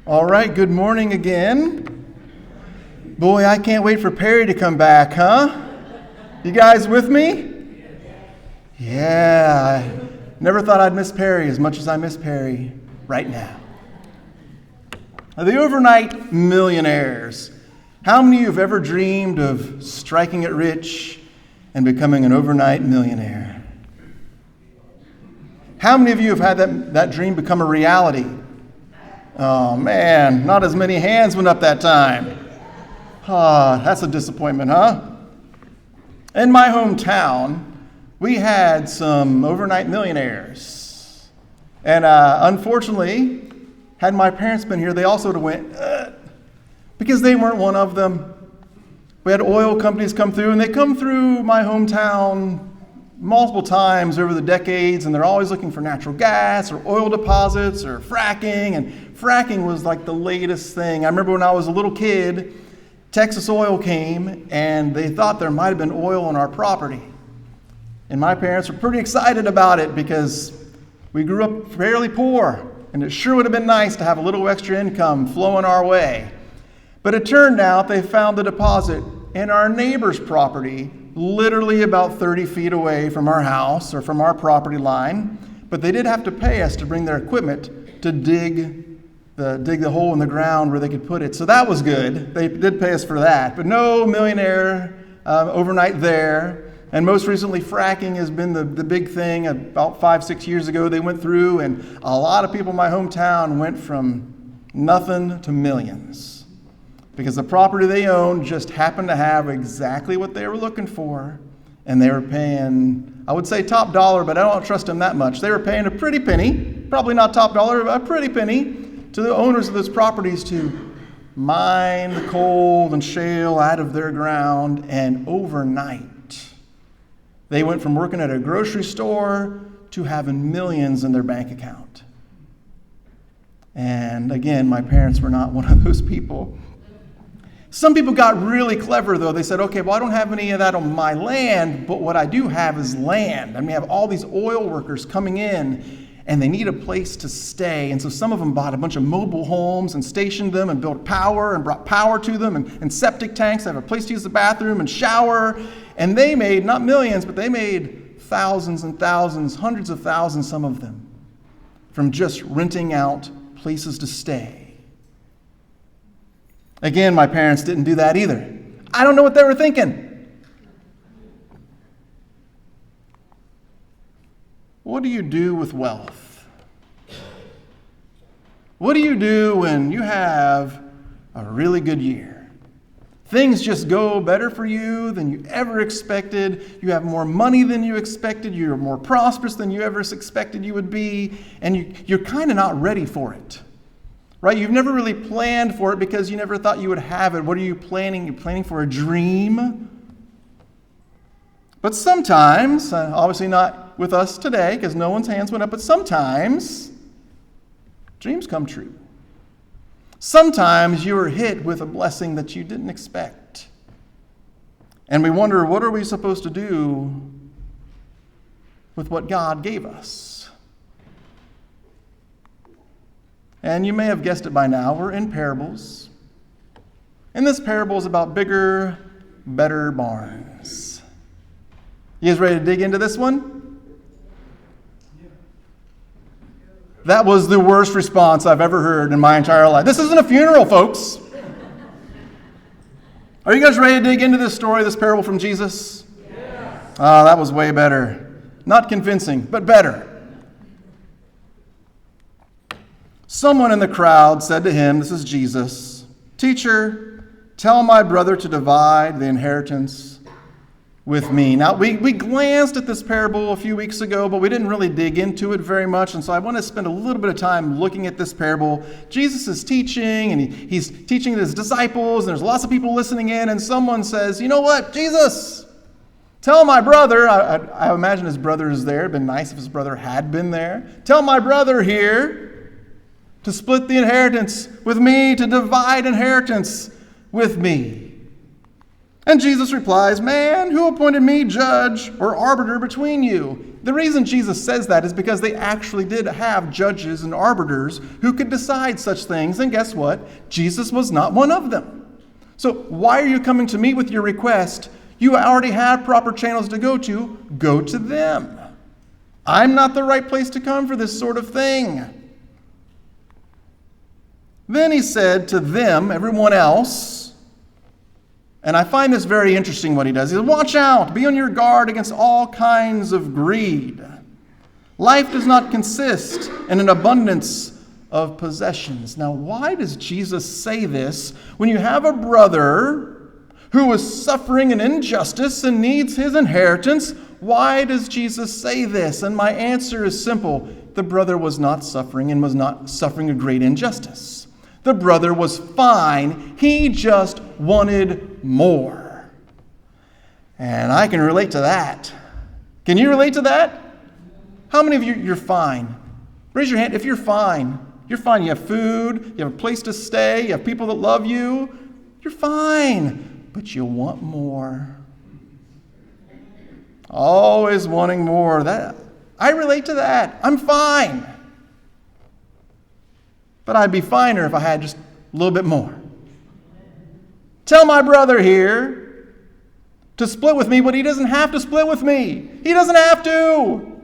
All right, good morning again. Boy, I can't wait for Perry to come back, huh? You guys with me? Yeah, I never thought I'd miss Perry as much as I miss Perry right now. The overnight millionaires. How many of you have ever dreamed of striking it rich and becoming an overnight millionaire? How many of you have had that dream become a reality? Oh man, not as many hands went up that time. That's a disappointment, huh? In my hometown, we had some overnight millionaires. And unfortunately, had my parents been here, they also would have went, because they weren't one of them. We had oil companies come through, and they come through my hometown multiple times over the decades, and they're always looking for natural gas or oil deposits or fracking, and fracking was like the latest thing. I remember when I was a little kid, Texas Oil came, and they thought there might have been oil on our property. And my parents were pretty excited about it because we grew up fairly poor, and it sure would have been nice to have a little extra income flowing our way. But it turned out they found the deposit in our neighbor's property, literally about 30 feet away from our house or from our property line. But they did have to pay us to bring their equipment to dig the hole in the ground where they could put it. So that was good. They did pay us for that. But no millionaire overnight there. And most recently, fracking has been the big thing. About 5-6 years ago, they went through, and a lot of people in my hometown went from nothing to millions. Because the property they owned just happened to have exactly what they were looking for. And they were paying, I would say top dollar, but I don't trust them that much. They were paying a pretty penny, probably not top dollar, but a pretty penny, to the owners of those properties to mine the coal and shale out of their ground. And overnight, they went from working at a grocery store to having millions in their bank account. And again, my parents were not one of those people. Some people got really clever, though. They said, okay, well, I don't have any of that on my land, but what I do have is land. I mean, I have all these oil workers coming in, and they need a place to stay. And so some of them bought a bunch of mobile homes and stationed them and built power and brought power to them and septic tanks. They have a place to use the bathroom and shower. And they made, not millions, but they made thousands and thousands, hundreds of thousands, some of them, from just renting out places to stay. Again, my parents didn't do that either. I don't know what they were thinking. What do you do with wealth? What do you do when you have a really good year? Things just go better for you than you ever expected. You have more money than you expected. You're more prosperous than you ever expected you would be. And you're kind of not ready for it. Right? You've never really planned for it because you never thought you would have it. What are you planning? You're planning for a dream. But sometimes, obviously not with us today because no one's hands went up, but sometimes dreams come true. Sometimes you are hit with a blessing that you didn't expect. And we wonder, what are we supposed to do with what God gave us? And you may have guessed it by now, we're in parables. And this parable is about bigger, better barns. You guys ready to dig into this one? That was the worst response I've ever heard in my entire life. This isn't a funeral, folks. Are you guys ready to dig into this story, this parable from Jesus? Yes. That was way better. Not convincing, but better. Someone in the crowd said to him, this is Jesus, "Teacher, tell my brother to divide the inheritance with me." Now, we glanced at this parable a few weeks ago, but we didn't really dig into it very much, and so I want to spend a little bit of time looking at this parable. Jesus is teaching, and he's teaching his disciples, and there's lots of people listening in, and someone says, "You know what, Jesus, tell my brother," I imagine his brother is there. It'd been nice if his brother had been there. "Tell my brother here to split the inheritance with me, to divide inheritance with me." And Jesus replies, "Man, who appointed me judge or arbiter between you?" The reason Jesus says that is because they actually did have judges and arbiters who could decide such things. And guess what? Jesus was not one of them. So why are you coming to me with your request? You already have proper channels to go to. Go to them. I'm not the right place to come for this sort of thing. Then he said to them, everyone else, and I find this very interesting what he does. He says, watch out, be on your guard against all kinds of greed. Life does not consist in an abundance of possessions. Now, why does Jesus say this when you have a brother who is suffering an injustice and needs his inheritance? Why does Jesus say this? And my answer is simple. The brother was not suffering and was not suffering a great injustice. The brother was fine. He just wanted more. And I can relate to that. Can you relate to that? How many of you, you're fine? Raise your hand if you're fine. You're fine. You have food. You have a place to stay. You have people that love you. You're fine. But you want more. Always wanting more. I relate to that. I'm fine. But I'd be finer if I had just a little bit more. Tell my brother here to split with me, but he doesn't have to split with me. He doesn't have to.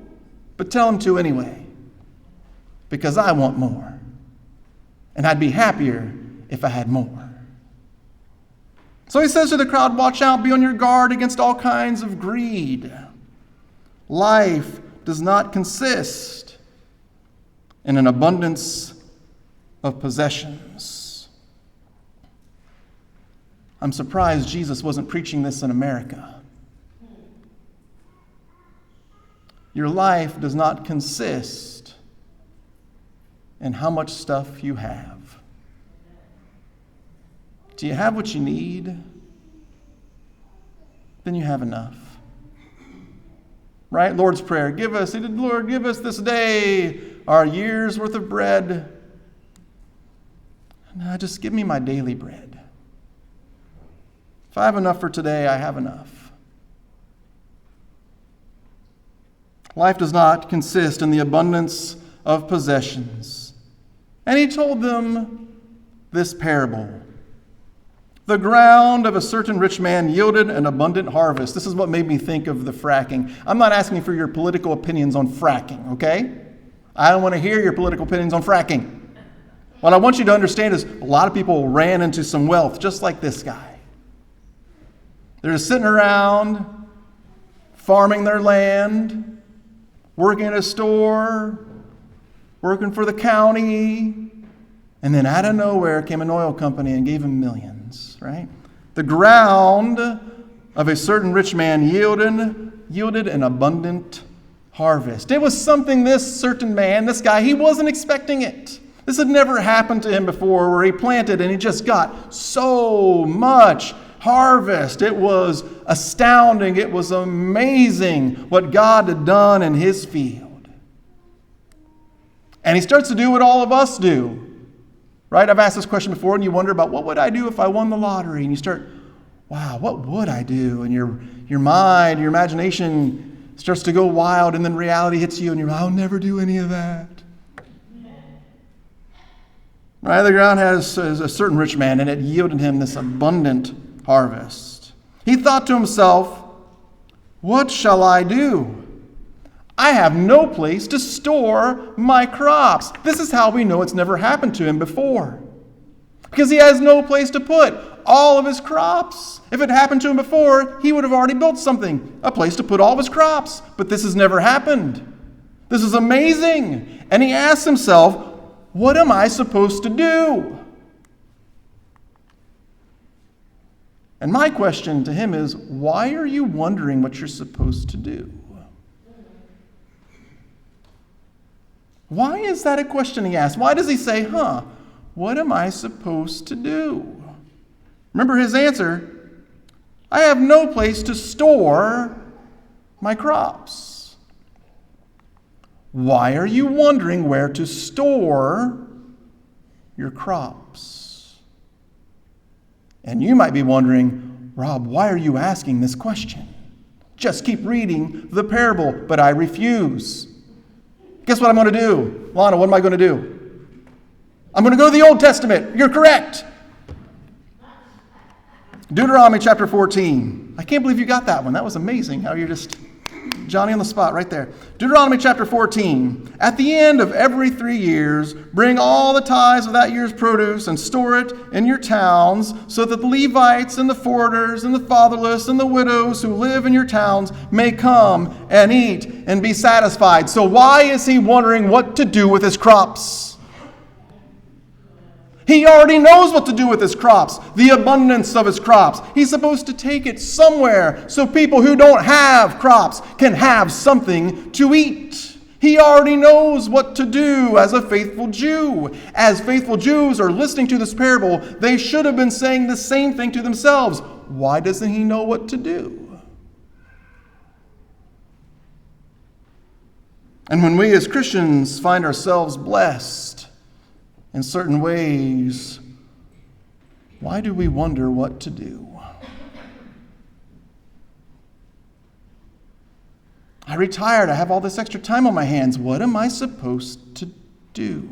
But tell him to anyway. Because I want more. And I'd be happier if I had more. So he says to the crowd, watch out, be on your guard against all kinds of greed. Life does not consist in an abundance of possessions. I'm surprised Jesus wasn't preaching this in America. Your life does not consist in how much stuff you have. Do you have what you need? Then you have enough. Right? Lord's Prayer. Lord, give us this day our year's worth of bread. No, just give me my daily bread. If I have enough for today, I have enough. Life does not consist in the abundance of possessions. And he told them this parable. The ground of a certain rich man yielded an abundant harvest. This is what made me think of the fracking. I'm not asking for your political opinions on fracking, okay? I don't want to hear your political opinions on fracking. What I want you to understand is a lot of people ran into some wealth just like this guy. They're just sitting around, farming their land, working at a store, working for the county, and then out of nowhere came an oil company and gave him millions, right? The ground of a certain rich man yielded an abundant harvest. It was something this certain man, this guy, he wasn't expecting it. This had never happened to him before, where he planted and he just got so much harvest. It was astounding. It was amazing what God had done in his field. And he starts to do what all of us do. Right? I've asked this question before, and you wonder about what would I do if I won the lottery? And you start, wow, what would I do? And your mind, your imagination starts to go wild, and then reality hits you, and you're like, I'll never do any of that. Right? The ground has a certain rich man, and it yielded him this abundant harvest. He thought to himself, what shall I do? I have no place to store my crops. This is how we know it's never happened to him before. Because he has no place to put all of his crops. If it happened to him before, he would have already built something, a place to put all of his crops. But this has never happened. This is amazing. And he asks himself, what am I supposed to do? And my question to him is, why are you wondering what you're supposed to do? Why is that a question he asks? Why does he say, what am I supposed to do? Remember his answer, I have no place to store my crops. Why are you wondering where to store your crops? And you might be wondering, Rob, why are you asking this question? Just keep reading the parable, but I refuse. Guess what I'm going to do? Lana, what am I going to do? I'm going to go to the Old Testament. You're correct. Deuteronomy chapter 14. I can't believe you got that one. That was amazing how you're just Johnny on the spot right there. Deuteronomy chapter 14. At the end of every 3 years, bring all the tithes of that year's produce and store it in your towns, so that the Levites and the foreigners and the fatherless and the widows who live in your towns may come and eat and be satisfied. So why is he wondering what to do with his crops? He already knows what to do with his crops, the abundance of his crops. He's supposed to take it somewhere so people who don't have crops can have something to eat. He already knows what to do as a faithful Jew. As faithful Jews are listening to this parable, they should have been saying the same thing to themselves. Why doesn't he know what to do? And when we as Christians find ourselves blessed in certain ways, why do we wonder what to do? I retired. I have all this extra time on my hands. What am I supposed to do?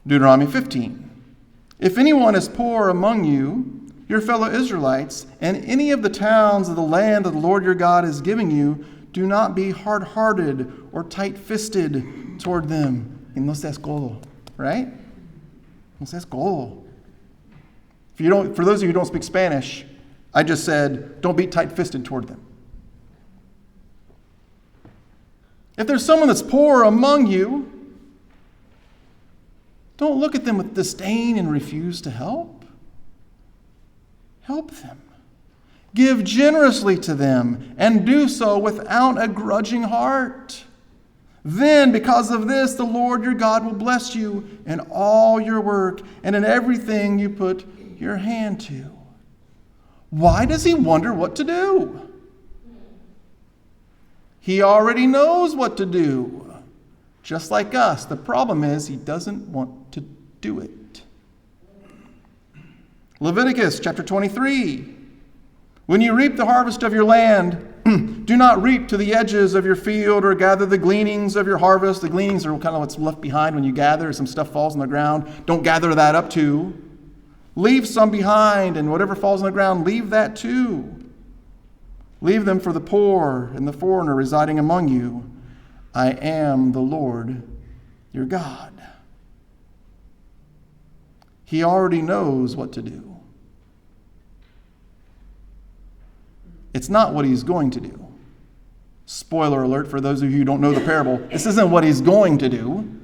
Deuteronomy 15. If anyone is poor among you, your fellow Israelites, and any of the towns of the land that the Lord your God is giving you, do not be hard-hearted or tight-fisted toward them. Y no seas codo, right? No seas codo. For those of you who don't speak Spanish, I just said, don't be tight-fisted toward them. If there's someone that's poor among you, don't look at them with disdain and refuse to help. Help them. Give generously to them, and do so without a grudging heart. Then, because of this, the Lord your God will bless you in all your work and in everything you put your hand to. Why does he wonder what to do? He already knows what to do. Just like us. The problem is he doesn't want to do it. Leviticus chapter 23. When you reap the harvest of your land, do not reap to the edges of your field or gather the gleanings of your harvest. The gleanings are kind of what's left behind when you gather. Some stuff falls on the ground. Don't gather that up too. Leave some behind, and whatever falls on the ground, leave that too. Leave them for the poor and the foreigner residing among you. I am the Lord your God. He already knows what to do. It's not what he's going to do. Spoiler alert for those of you who don't know the parable. This isn't what he's going to do,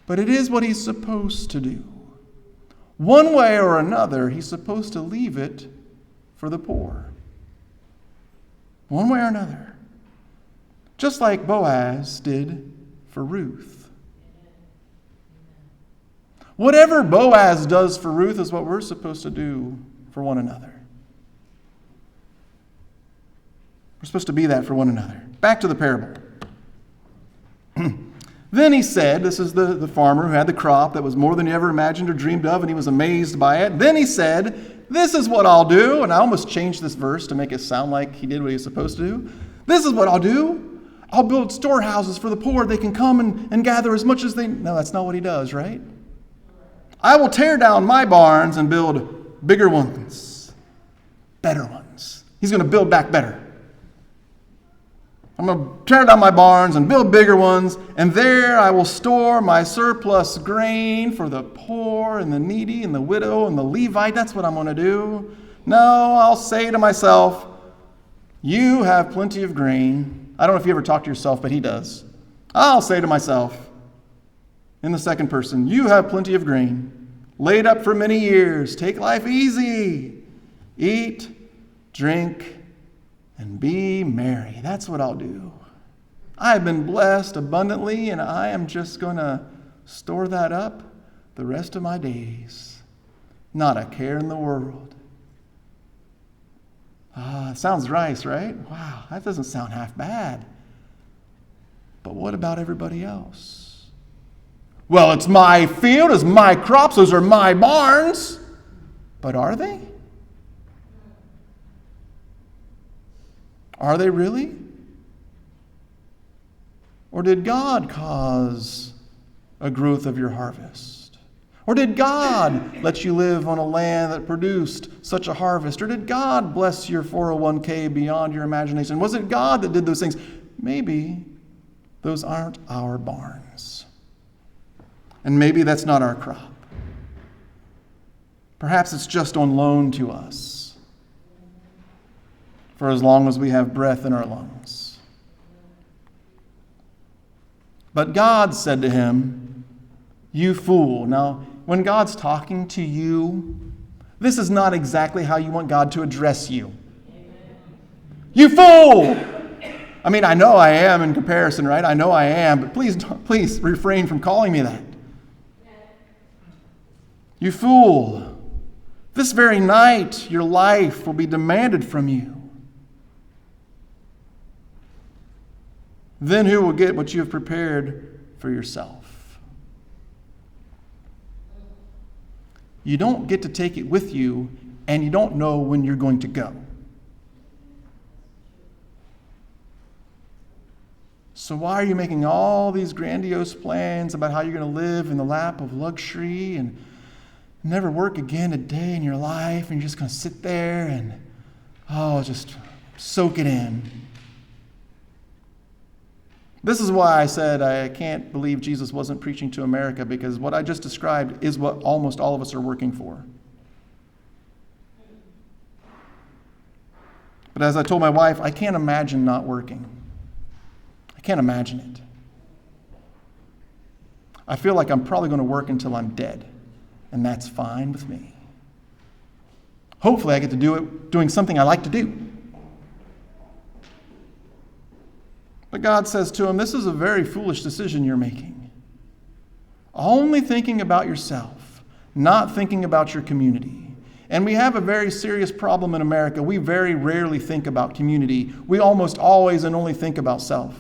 but it is what he's supposed to do. One way or another, he's supposed to leave it for the poor. One way or another. Just like Boaz did for Ruth. Whatever Boaz does for Ruth is what we're supposed to do for one another. We're supposed to be that for one another. Back to the parable. Then he said, this is the farmer who had the crop that was more than he ever imagined or dreamed of, and he was amazed by it. Then he said, this is what I'll do. And I almost changed this verse to make it sound like he did what he was supposed to do. This is what I'll do. I'll build storehouses for the poor. They can come and gather as much as they... No, that's not what he does, right? I will tear down my barns and build bigger ones, better ones. He's going to build back better. I'm going to tear down my barns and build bigger ones, and there I will store my surplus grain for the poor and the needy and the widow and the Levite. That's what I'm going to do. No, I'll say to myself, you have plenty of grain. I don't know if you ever talk to yourself, but he does. I'll say to myself, in the second person, you have plenty of grain, laid up for many years. Take life easy. Eat, drink, and be merry. That's what I'll do. I have been blessed abundantly, and I am just going to store that up the rest of my days. Not a care in the world. Sounds nice, right? Wow, that doesn't sound half bad. But what about everybody else? Well, it's my field, it's my crops, those are my barns. But are they? Are they really? Or did God cause a growth of your harvest? Or did God let you live on a land that produced such a harvest? Or did God bless your 401k beyond your imagination? Was it God that did those things? Maybe those aren't our barns. And maybe that's not our crop. Perhaps it's just on loan to us for as long as we have breath in our lungs. But God said to him, "You fool." Now, when God's talking to you, this is not exactly how you want God to address you. You fool! I mean, I know I am in comparison, right? I know I am, but please refrain from calling me that. You fool! This very night your life will be demanded from you. Then who will get what you have prepared for yourself? You don't get to take it with you, and you don't know when you're going to go. So why are you making all these grandiose plans about how you're going to live in the lap of luxury and never work again a day in your life, and you're just going to sit there and, just soak it in? This is why I said I can't believe Jesus wasn't preaching to America, because what I just described is what almost all of us are working for. But as I told my wife, I can't imagine not working. I can't imagine it. I feel like I'm probably going to work until I'm dead, and that's fine with me. Hopefully I get to do it doing something I like to do. But God says to him, this is a very foolish decision you're making. Only thinking about yourself, not thinking about your community. And we have a very serious problem in America. We very rarely think about community. We almost always and only think about self.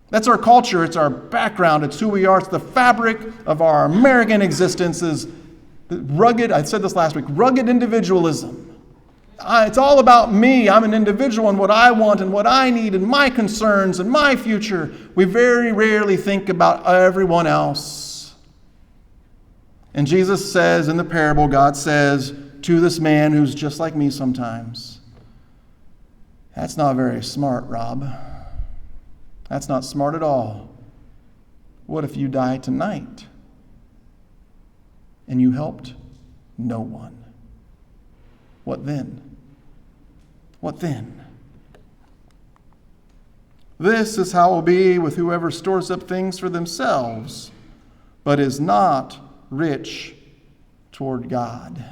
That's our culture. It's our background. It's who we are. It's the fabric of our American existence is rugged, I said this last week, rugged individualism. It's all about me. I'm an individual and what I want and what I need and my concerns and my future. We very rarely think about everyone else. And Jesus says in the parable, God says to this man who's just like me sometimes, that's not very smart, Rob. That's not smart at all. What if you die tonight and you helped no one? What then? What then? This is how it will be with whoever stores up things for themselves, but is not rich toward God.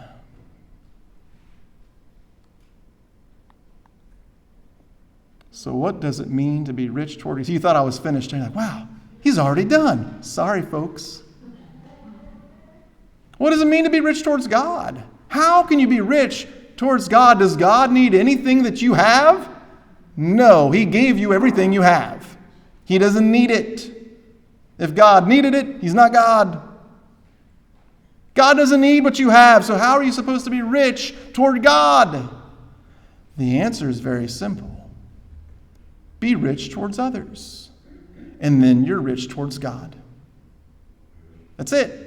So what does it mean to be rich toward God? You thought I was finished. And you're like, wow, he's already done. Sorry, folks. What does it mean to be rich towards God? How can you be rich towards God? Does God need anything that you have? No, he gave you everything you have. He doesn't need it. If God needed it, he's not God. God doesn't need what you have, so how are you supposed to be rich toward God? The answer is very simple. Be rich towards others, and then you're rich towards God. That's it.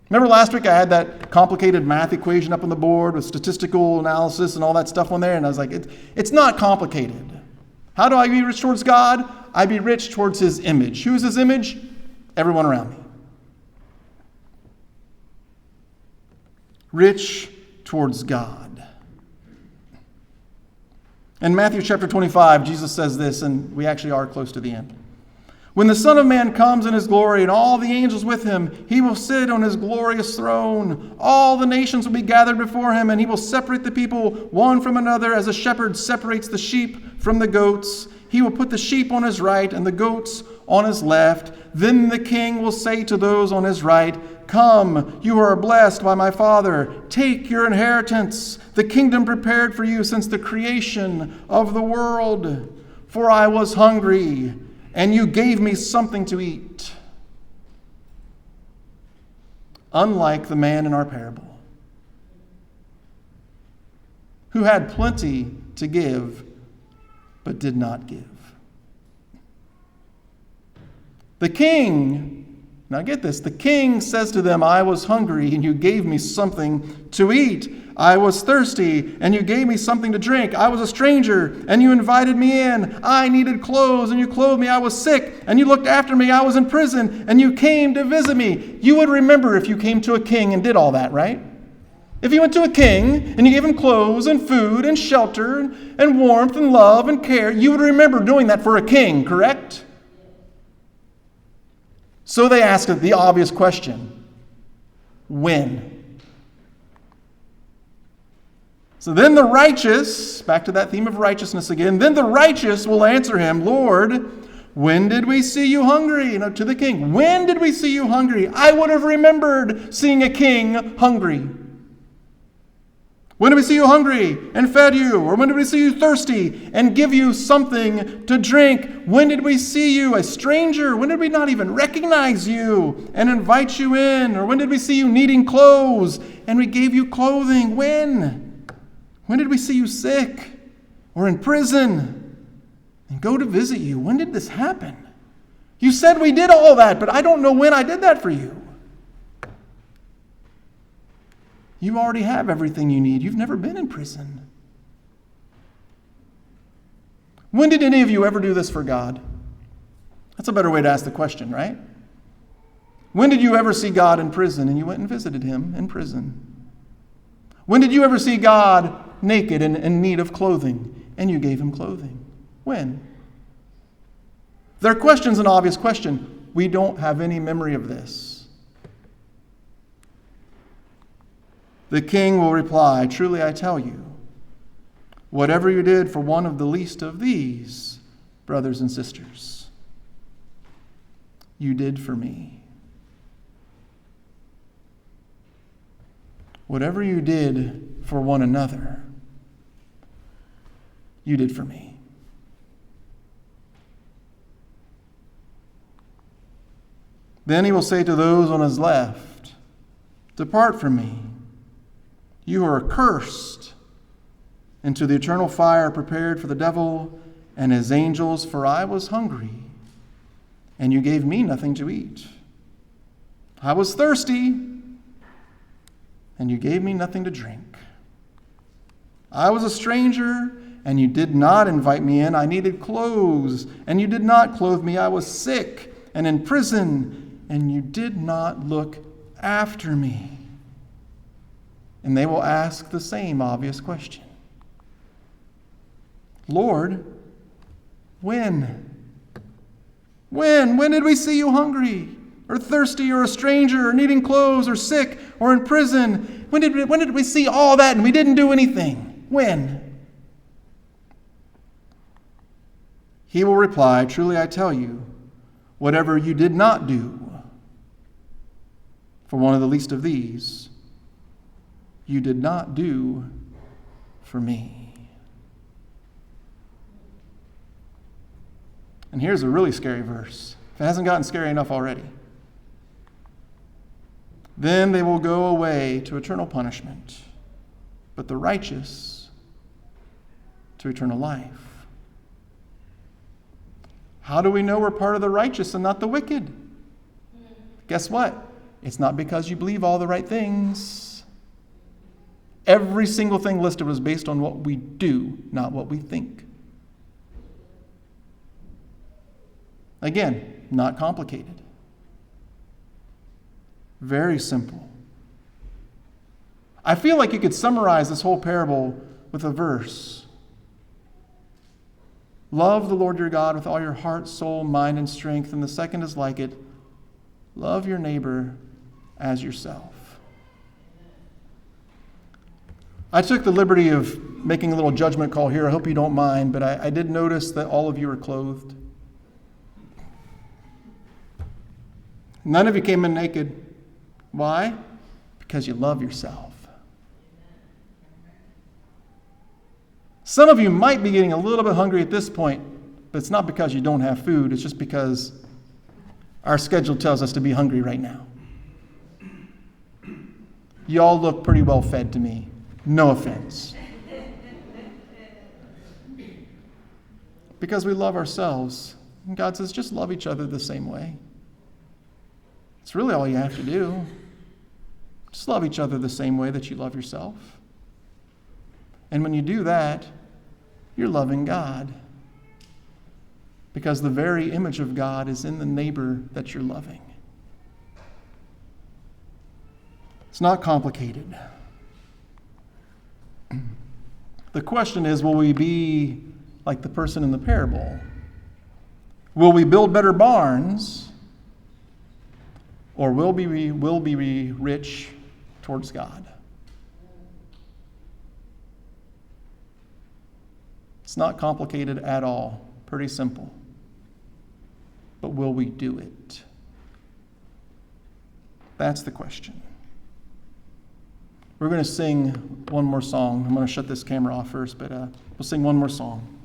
Remember last week I had that complicated math equation up on the board with statistical analysis and all that stuff on there, and I was like, it's not complicated. How do I be rich towards God? I be rich towards his image. Who's his image? Everyone around me. Rich towards God. In Matthew chapter 25, Jesus says this, and we actually are close to the end. When the Son of Man comes in his glory and all the angels with him, he will sit on his glorious throne. All the nations will be gathered before him, and he will separate the people one from another as a shepherd separates the sheep from the goats. He will put the sheep on his right and the goats on his left. Then the king will say to those on his right, "Come, you are blessed by my Father. Take your inheritance, the kingdom prepared for you since the creation of the world. For I was hungry, and you gave me something to eat. unlike the man in our parable, who had plenty to give, but did not give. The king, now get this, the king says to them, I was hungry, and you gave me something to eat. I was thirsty, and you gave me something to drink. I was a stranger, and you invited me in. I needed clothes, and you clothed me. I was sick, and you looked after me. I was in prison, and you came to visit me. You would remember if you came to a king and did all that, right? If you went to a king, and you gave him clothes, and food, and shelter, and warmth, and love, and care, you would remember doing that for a king, correct? So they ask the obvious question, when? So then the righteous, back to that theme of righteousness again, then the righteous will answer him, Lord, when did we see you hungry? To the king, when did we see you hungry? I would have remembered seeing a king hungry. When did we see you hungry and fed you? Or when did we see you thirsty and give you something to drink? When did we see you a stranger? When did we not even recognize you and invite you in? Or when did we see you needing clothes and we gave you clothing? When? When did we see you sick or in prison and go to visit you? When did this happen? You said we did all that, but I don't know when I did that for you. You already have everything you need. You've never been in prison. When did any of you ever do this for God? That's a better way to ask the question, right? When did you ever see God in prison and you went and visited him in prison? When did you ever see God naked and in need of clothing and you gave him clothing? When? Their question's an obvious question. We don't have any memory of this. The king will reply, truly I tell you, whatever you did for one of the least of these, brothers and sisters, you did for me. Whatever you did for one another, you did for me. Then he will say to those on his left, depart from me. You are accursed into the eternal fire prepared for the devil and his angels, for I was hungry, and you gave me nothing to eat. I was thirsty, and you gave me nothing to drink. I was a stranger, and you did not invite me in. I needed clothes, and you did not clothe me. I was sick and in prison, and you did not look after me. And they will ask the same obvious question. Lord, when? When did we see you hungry or thirsty or a stranger or needing clothes or sick or in prison? When did we see all that and we didn't do anything? When? He will reply, truly I tell you, whatever you did not do for one of the least of these, you did not do for me. And here's a really scary verse, if it hasn't gotten scary enough already. Then they will go away to eternal punishment, but the righteous to eternal life. How do we know we're part of the righteous and not the wicked? Guess what? It's not because you believe all the right things. Every single thing listed was based on what we do, not what we think. Again, not complicated. Very simple. I feel like you could summarize this whole parable with a verse. Love the Lord your God with all your heart, soul, mind, and strength. And the second is like it. Love your neighbor as yourself. I took the liberty of making a little judgment call here. I hope you don't mind, but I did notice that all of you are clothed. None of you came in naked. Why? Because you love yourself. Some of you might be getting a little bit hungry at this point, but it's not because you don't have food. It's just because our schedule tells us to be hungry right now. y'all look pretty well fed to me. No offense. Because we love ourselves. And God says, just love each other the same way. It's really all you have to do. Just love each other the same way that you love yourself. And when you do that, you're loving God. Because the very image of God is in the neighbor that you're loving. It's not complicated. The question is, will we be like the person in the parable? Will we build better barns? Or will we be rich towards God? It's not complicated at all. Pretty simple. But will we do it? That's the question. We're going to sing one more song. I'm going to shut this camera off first, but we'll sing one more song.